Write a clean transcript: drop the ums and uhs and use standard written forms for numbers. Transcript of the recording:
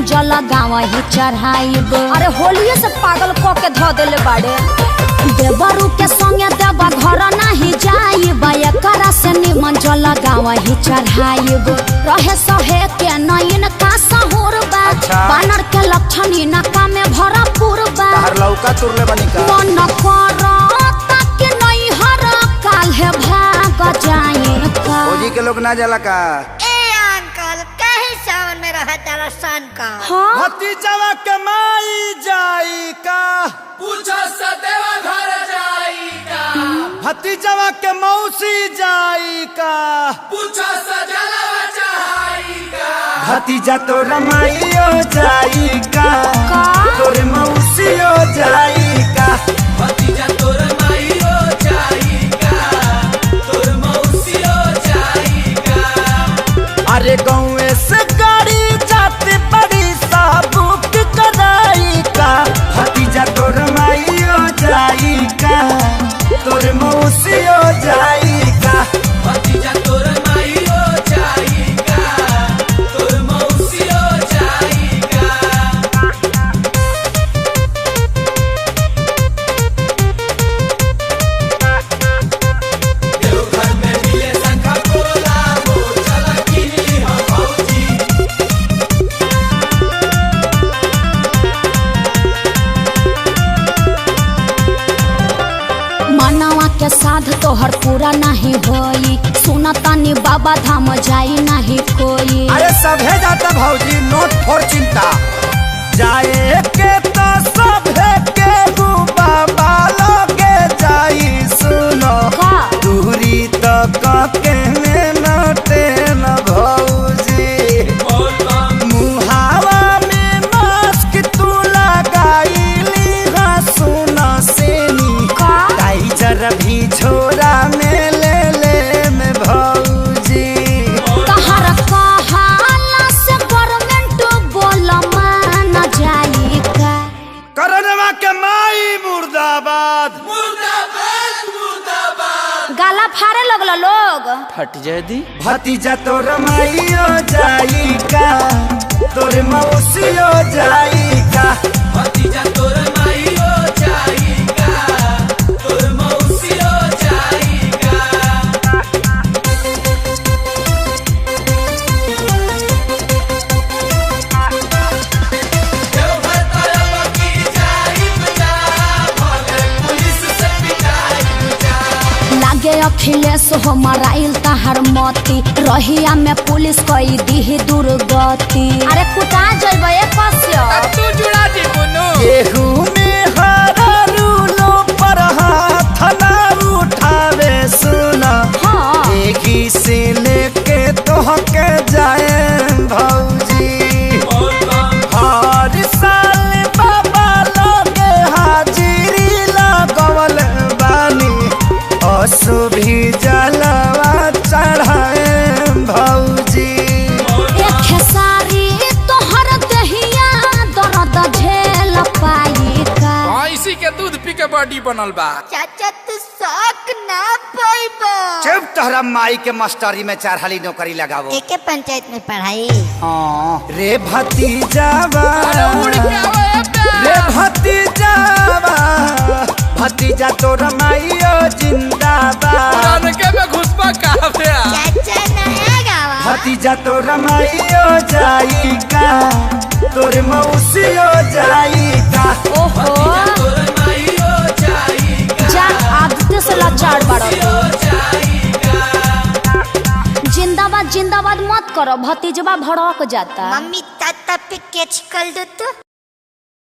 जल गाँव ही चढ़ाइब। अरे होलिये से पागल क के ध देले बाड़े। देवरू के संगे देवा घर नहीं जाइब, एकरा से निमन जल गाँव ही चढ़ाइब। रहे सहे के नयन का सहूर बा, बानर के लक्षण इनका में भरपूर बा। तार लौका तुरले बनी का मन करता कि नहीं हर काल है भाग जाए का। फौजी के लोग ना जाला का। सावन में रहा तारा सन का। हाँ? भतीजवा के माई जाई का, पूछो सदेवा घर जाई का। भतीजवा के मौसी जाई का, पूछो सजलवा चढ़ाई का। भतीजा तो रमाइयो जाई का, तोरे मौसियो जाई का। भतीजा तोर माईयो जाई का, तोर मौसियो जाई का। अरे गाँव से गाड़ी जाते बड़ी साबुक कराई का, भतीजा तोर माइयो जाई का, तोर मौसियो जाई का। भतीजा तोर माईयो जाई का, तोर मौसियो जाई का। देवघर में मिले शंखा पोला, वो चला किनी हम फौजी। मनवा के साध तोहर पूरा नहीं होई, सुनतानी बाबा धाम जाई नहीं कोई। अरे सभे जाता भौजी, नोट फोर चिंता। जाए के तो सभे के बाबा लोगे जाई, सुनो का? दूरी तो के नोटे न भौजी। मुहावा में मास्क तू लगाईली, हाँ सुनो सेनी का? टाइजर भी छोरा में ले में भौजी। तहर कहाला से गवर्नमेंट बोल मान जाई का। करनवा के माई मुर्दाबाद। मुर्दाबाद मुर्दाबाद। गाला फाड़े लगल लोग। फट जाए दी। भतीजा तो रमाइयो जाई का, तोरे मौसियो जाई का। भतीजा तोर माईयो जाई का, तोर मौसियो जाई का। देवघर तरफ की जाई बजा, भले पुलिस से पिटाई बजा। लागे अखिलेश हो मराइल तहर मती, रहिया में पुलिस कई दी दुर्गति। अरे कुटा जइबे कस्य। तू जुड़ा दी बुनु। केहू में हरा रूलो पर हाथ ना उठावे, सुना हाँ। एही से लेके तोहके जाए भौजी। हर साल बाबा लोगे हाजिरी लगवल बानी, असु भी जलवा चढ़ाए भौजी। एक खेसारी तोहर दहिया दर्द झेल पाई का। इसी के दूध पी के बॉडी बनल बा। चाचा तू शौक ना पाइबा। चुप, तोहरा माई के मास्टरी में 4 हाली नौकरी लगावो। एके पंचायत में पढ़ाई। हाँ रे भतीजावा, उड़ के आवे रे भतीजावा, भतीजा तोर माइयो जिंदाबाद। के में घुसपा काफे। चाचा नया गावा। भतीजा तोर माइयो जाई का, तोर मौसियो जाई का। ओहो तोर माईयो जाई का, जा आदित्य से लाचार बाड़ो। जाई का। जिंदाबाद जिंदाबाद मत करो, भतीजवा भड़क जाता। मम्मी ताता पे कैच कर दो तो।